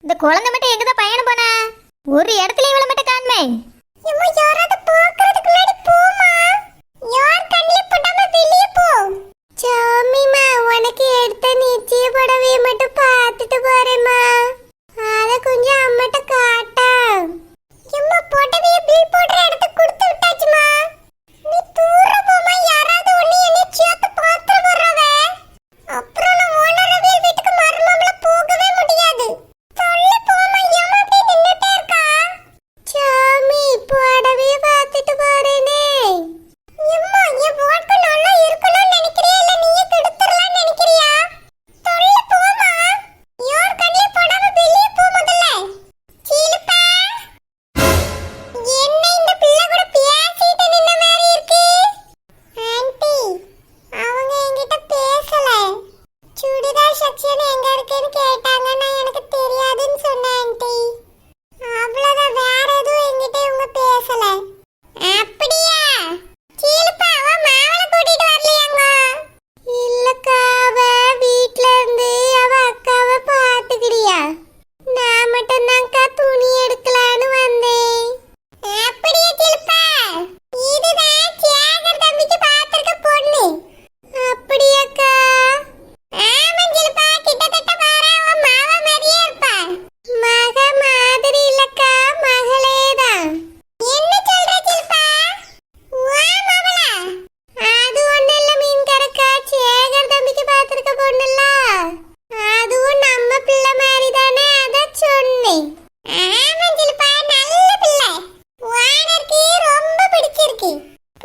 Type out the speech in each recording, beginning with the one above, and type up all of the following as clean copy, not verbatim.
இந்த குழந்தை மட்டும் எங்கதான் பயணம் போனா? ஒரு இடத்துல இவள மட்டும் காணுமே. இம்மா யாராவது பார்க்கிறதுக்கு முன்னாடி போமா. யார் கண்ணில படாம வெளிய போ. சாமிமா உனக்கு எடுத்த நிச்சய புடவை மட்டும் பார்த்துட்டு போறேம்மா. அத கொஞ்சம் அம்மட்ட காட்டா. இம்மா புடவைய பில் போடுற இடத்துக்கு கொடுத்து விட்டாச்சுமா. நீ தூர போமா. யாராவது ஒண்ணு என்ன சேத்து பாத்துற வர்றவ. அப்புறம் நான் ஓனரவே வீட்டுக்கு மறமாமல போகவே முடியாது. தள்ளி போமா. ஏமா அப்படி நின்னுட்டே இருக்கா? சாமி புடவைய பார்த்துட்டு போறேனே. எம்மா என் வாழ்க்கை நல்லா இருக்கணும்னு நினைக்கிறியா இல்ல நீயே கெடுத்துறலாம்னு நினைக்கிறியா? தள்ளி போமா. யார் கண்ணில படாம வெளிய போ முதல்ல. சீலுப்பா. என்ன இந்த பிள்ளை கூட பேசிட்டு நின்ன மாதிரி இருக்கு? ஆன்ட்டி அவங்க என்கிட்ட பேசல. சுடிதார் செக்ஷன் எங்க இருக்குன்னு கேட்டாங்க. நான் எனக்கு தெரியாதுன்னு சொன்னேன் ஆன்ட்டி. அவ்வளவுதான். வேற எதுவும் என்கிட்ட இவங்க பேசல. அப்படியா? சீலுப்பா அவ மாவள கூட்டிட்டு வரலையாங்க? இல்லக்கா அவ வீட்ல இருந்து அவ அக்காவை பாத்துக்கிறியா. நான் மட்டும் தான்க்கா துணி எடுக்கலான்னு வந்தேன். அப்படியே சீலுப்பா. இதுதான் சேகர் தம்பிக்கு பாத்திருக்க பொண்ணு. அப்படியாக்கா? ஆமா சீலுப்பா. கிட்டத்தட்ட பாரு அவ மாவ மாதிரியே இருப்பா. மக மாதிரி இல்லக்கா மகளேதான். என்ன சொல்ற சீலுப்பா? வா மாவளா. அது ஒண்ணு இல்ல மீன்கரக்கா. சேகர் தம்பிக்கு பாத்திருக்க பொண்ணுல்ல. அதுவும் நம்ம பிள்ளை மாதிரி தானே. அத சொன்னேன். ஆமா சீலுப்பா. நல்ல பிள்ளை. வானருக்கு ரொம்ப பிடிச்சிருக்கு.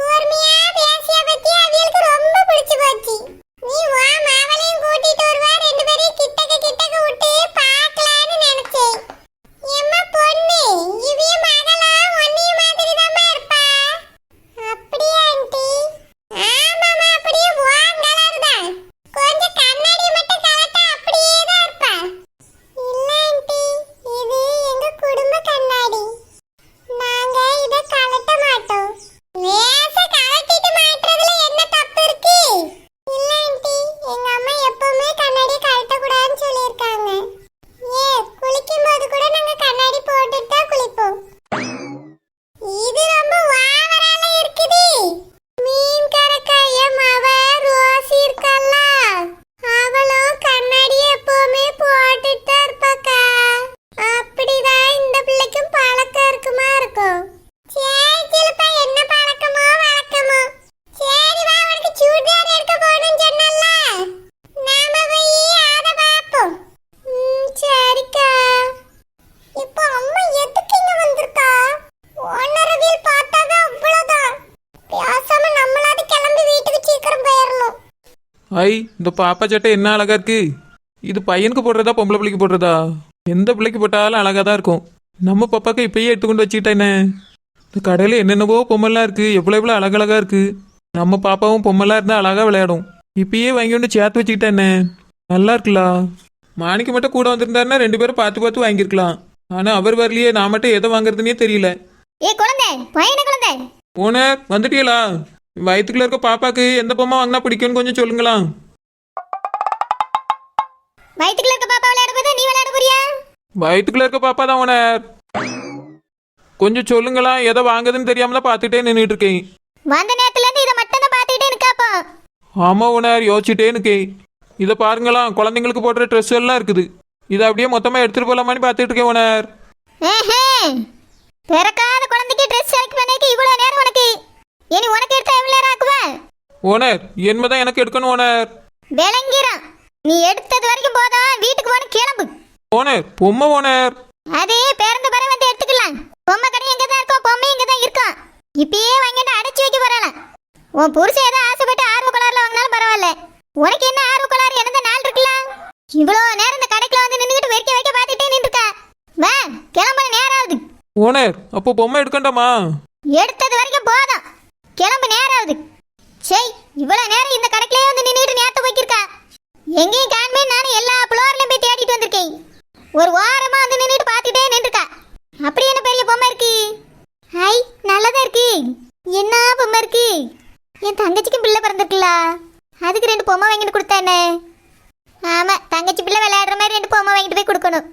பொறுமையா பேசிய பத்தி அவங்களுக்கு ரொம்ப பிடிச்சு போச்சு. நீ வா மாவளையும் கூட்டிட்டு வருவா. ரெண்டு பேரையும் கிட்டக்க விட்டு பார்க்கலான்னு நினைச்சேன். எம்மா பொண்ணு இவிய மகளா ஒன்னிய மாதிரி தாம்மா இருப்பா. அப்படியே ஆண்டி? ஆமாம்மா அப்படியே வான் கலர் தான். கொஞ்சம் கண்ணாடி மட்டும் கலட்டா அப்படியே தான் இருப்பா. இல்ல ஆண்டி இது எங்க குடும்ப கண்ணாடி. நாங்க இத கலட்ட மாட்டோம். லேச கலட்டிட்டு மாட்டறதுல என்ன தப்பு இருக்கு? இல்ல ஆண்டி எங்க அம்மா எப்பவுமே கண்ணாடி கலட்ட கூடாதுன்னு சொல்லிருக்காங்க. குளிக்கும்போது கூட நாங்க கண்ணாடி போட்டுட்டு தான் குளிப்போம். இது ரொம்ப ஓவரால இருக்குது. மீன் கரக்காய மவ ரோசி இருக்கல்ல. அவளும் கண்ணாடி எப்பவுமே போட்டுட்டு தான் இருப்பாக்கா. அப்படிதான் இந்த பிள்ளைக்கும் பழக்கம் இருக்குமா இருக்கும். சரி சிலப்பா என்ன பழக்கமோ வழக்கமோ. சரி வா உனக்கு சுடிதார் எடுக்க போகணும்னு சொன்னல்ல. நாம போய் அத பாப்போம். சரிக்கா. இப்போ அம்மா எதுக்கு இங்க வந்திருக்கா? ஓனரவியல் பார்த்தாதான் அவ்வளவுதான். பேசாம நம்மளாவது கிளம்பி வீட்டுக்கு சீக்கிரம் போயிடணும். ஐ இந்த பாப்பா சட்டை என்ன அழகா இருக்கு. இது பையனுக்கு போடுறதா பொம்பளை பிள்ளைக்கு போடுறதா? எந்த பிள்ளைக்கு போட்டாலும் அழகா தான் இருக்கும். நம்ம பாப்பாக்கு இப்பயே எடுத்துக்கொண்டு வச்சுக்கிட்டா என்ன? இந்த கடையில் என்னென்னவோ பொம்மைலாம் இருக்கு. எவ்வளோ அழகழகா இருக்கு. நம்ம பாப்பாவும் பொம்மைலாம் இருந்தால் அழகா விளையாடும். இப்பயே வாங்கி கொண்டு சேர்த்து வச்சுக்கிட்டா என்ன? நல்லா இருக்குல்ல. மாணிக்கு மட்டும் கூட வந்திருந்தாருன்னா ரெண்டு பேரும் பார்த்து வாங்கியிருக்கலாம். ஆனால் அவர் வரலையே. நான் மட்டும் எதை வாங்குறதுனே தெரியல. ஏ குழந்தை பையன குழந்தை. ஓனர் வந்துட்டீங்களா? வயிற்றுக்குள்ள இருக்க பாப்பாக்கு எந்த பொம்மை வாங்கினா பிடிக்கும்னு கொஞ்சம் சொல்லுங்களா. வயிற்றுக்குள்ள இருக்க பாப்பா விளையாட போதா நீ விளையாட போறியா? வயிற்றுக்குள்ள இருக்க பாப்பா தான் ஓனர். கொஞ்சம் சொல்லுங்களா. எதை வாங்குதுன்னு தெரியாம தான் பார்த்துட்டே நின்றுட்டு இருக்கேன். வந்த நேரத்துல இருந்து இத மட்டும் தான் பாத்துக்கிட்டே இருக்காப்பா. ஆமா ஓனர் யோசிச்சுட்டே இருக்கேன். இதை பாருங்களா. குழந்தைங்களுக்கு போடுற ட்ரெஸ் எல்லாம் இருக்குது. இதை அப்படியே மொத்தமாக எடுத்துட்டு போலாமான்னு பார்த்துட்டு இருக்கேன் ஓனர். பிறக்காத குழந்தைக்கு ட்ரெஸ் செலக்ட் பண்ணிக்க இவ்வளவு நேரம் உனக்கு. இனி உனக்கு எடுத்தா எவ்வளவு நேரம் ஆக்குவேன்? ஓனர் என்னதான் எனக்கு எடுக்கணும் ஓனர். விளங்கிறோம். நீ எடுத்தது வரைக்கும் போதும். வீட்டுக்கு போன கிளம்பு. ஓனர் பொம்மை ஓனர். அதே பேருந்து வர வந்து எடுத்துக்கலாம். பொம்மை கடை எங்க தான் இருக்கும். பொம்மை இங்க தான் இருக்கும். இப்பயே வாங்கிட்டு அடைச்சு வைக்க போறலாம். உன் புருஷன் ஏதோ ஆசைப்பட்டு ஆர்வ கலர்ல வாங்கினாலும் பரவாயில்ல. உனக்கு என்ன ஆர்வ கலர்? என்னது நாள் இருக்குல்ல. இவ்வளவு நேரம் இந்த கடைக்குள்ள வந்து நின்னுட்டு வைக்க பார்த்துட்டே நின்றுக்கா. வா கிளம்புற நேரம் ஆகுது. ஓனர் அப்போ பொம்மை எடுக்கண்டாமா? எடுத்தது வரைக்கும் போதும். கிளம்பு நேரம் ஆகுது. சரி இவ்வளவு நேரம் இந்த கடைக்குள்ளே வந்து நின்னுட்டு நேரத்தை போய்க்கிருக்கா. எங்கேயும் காண்மே. நானும் எல்லா புலோர்லையும் போய் தேடிட்டு வந்திருக்கேன். ஒரு வாரமா வந்து நின்னுட்டு பார்த்துட்டே நின்றுக்கா. அப்படி என்ன பெரிய பொம்மை இருக்கு? ஹை நல்லதா இருக்கு. என்ன பொம்மை இருக்கு? என் தங்கச்சிக்கும் பிள்ளை பிறந்திருக்குல்ல. அதுக்கு 2 பொம்மை வாங்கிட்டு கொடுத்தானே. ஆமா தங்கச்சி பிள்ளை விளையாடுற மாதிரி 2 பொம்மை வாங்கிட்டு போய் கொடுக்கணும்.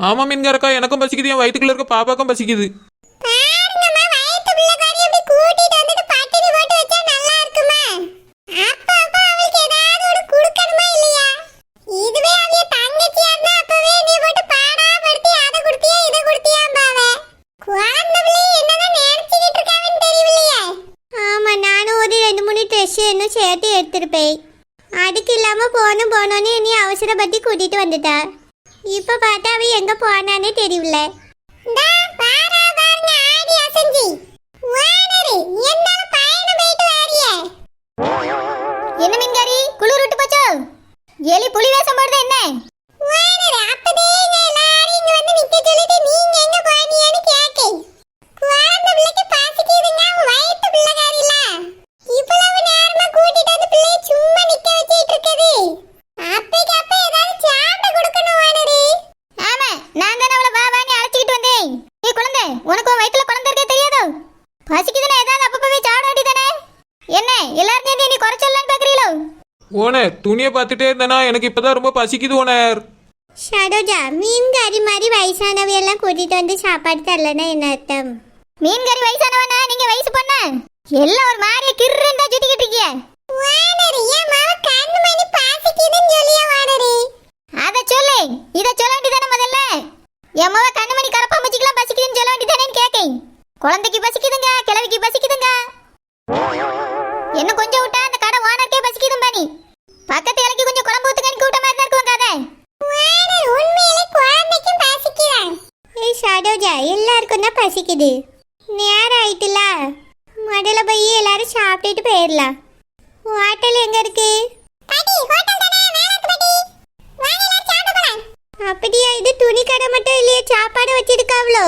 ஆமா மீன்காரக்கா, எனக்கும் பசிக்குது, என் வயிற்றுக்குள்ள இருக்க பாப்பாக்கும் பசிக்குது. பாருங்கம்மா, வயித்து பிள்ளைக்காரி அப்படி கூட்டிட்டு வந்துட்டு பட்டினி போட்டு வச்சா நல்லா இருக்குமா? அப்ப அவளுக்கு ஏதாவது ஒரு குடுக்கணுமா இல்லையா? இதுவே அவிய தங்கச்சியா இருந்தா அப்பவே நீ போட்டு பாடாப்படுத்தி அதை கொடுத்தியா இதை கொடுத்தியாம்பாவே. குழந்தை பிள்ளை என்னதான் நினைச்சுக்கிட்டு இருக்காங்கன்னு தெரியலையே. ஆமா, நானும் ஒரு 2-3 ட்ரெஸ் இன்னும் சேர்த்து எடுத்திருப்பேன். அதுக்கு இல்லாம போனோன்னு நீ அவசரப்பட்டு கூட்டிட்டு வந்துட்டா. இப்ப பார்த்தா அவ எங்க போனானே தெரியல. டா பாரா பாருங்க ஆடி அசஞ்சி. வானரு என்னால பயணம் போயிட்டு வாரியே. என்ன மீன்காரி, குளிர் விட்டு போச்சோ? எலி புலி வேஷம் போடுறது என்ன? வானரு அப்பதே எல்லாரும் இங்க வந்து நிக்க சொல்லிட்டு நீங்க எங்க போறீங்கன்னு கேக்கை. குழந்தை பிள்ளைக்கு பசிக்குதுங்க, வயித்து பிள்ளைக்காரி இல்ல. இவ்வளவு நேரமா கூட்டிட்டு வந்து பிள்ளைய சும்மா நிக்க வச்சிட்டு இருக்குது. அப்பைக்கு அப்ப ஏதாவது சாப்பிட கொடுக்கணும் வானரு. ஆமா, நான் தானே அவளை வா வான்னு அழைச்சிக்கிட்டு வந்தேன். நீ குழந்தை, உனக்கு உன் வயித்துல குழந்தை இருக்கே தெரியாதோ? பசிக்குதுன்னா ஏதாவது அப்பப்பவே சாப்பிட வேண்டியதானே? என்ன எல்லாரும் சேர்ந்து நீ குறைச்சலான்னு பாக்குறீங்களோ? ஓனர், துணியை பார்த்துட்டே இருந்தேனா எனக்கு இப்பதான் ரொம்ப பசிக்குது ஓனர். ஷடோஜா, மீன்காரி மாதிரி வயசானவையெல்லாம் கூட்டிட்டு வந்து சாப்பாடு தரலன்னா என்ன அர்த்தம்? மீன்காரி வயசானவனா? நீங்க வயசு பொண்ணா? எல்லாம் ஒரு மாதிரியா கிர்றேன் தான் சுத்திக்கிட்டு இருக்கீங்க. வானரு என் மாவ கண்ணு மணி பசிக்குதுன்னு சொல்லியா வானரு. அத சொல்லு, இத சொல்ல வேண்டியதானே முதல்ல. என் மவ கண்ணுமணி கரப்பா முச்சிக்கலாம் பசிக்குதுன்னு சொல்ல வேண்டியதானேன்னு கேக்கேன். குழந்தைக்கு பசிக்குதுங்க, கிழவிக்கு பசிக்குதுங்க. என்ன கொஞ்சம் விட்டா அந்த கடை ஓனருக்கே பசிக்குதும் பாணி. பக்கத்து இலைக்கு கொஞ்சம் குழம்பு ஊத்துங்கன்னு கூட்ட மாதிரி தான் இருக்கும் கதை. வானரு உண்மையிலே குழந்தைக்கும் பசிக்குதான். ஏய் ஷடோஜா, எல்லாருக்கும் தான் பசிக்குது. நேரம் ஆயிட்டுல, முதல்ல போய் எல்லாரும் சாப்பிட்டுட்டு போயிடலாம். ஹோட்டல் எங்க இருக்கு? பாட்டி ஹோட்டல் தானே, மேலத்து பாட்டி. வாங்க எல்லாரும் சாப்பிட போலாம். அப்படியா? இது துணி கடை மட்டும் இல்லையே, சாப்பாடு வச்சிருக்காவளோ?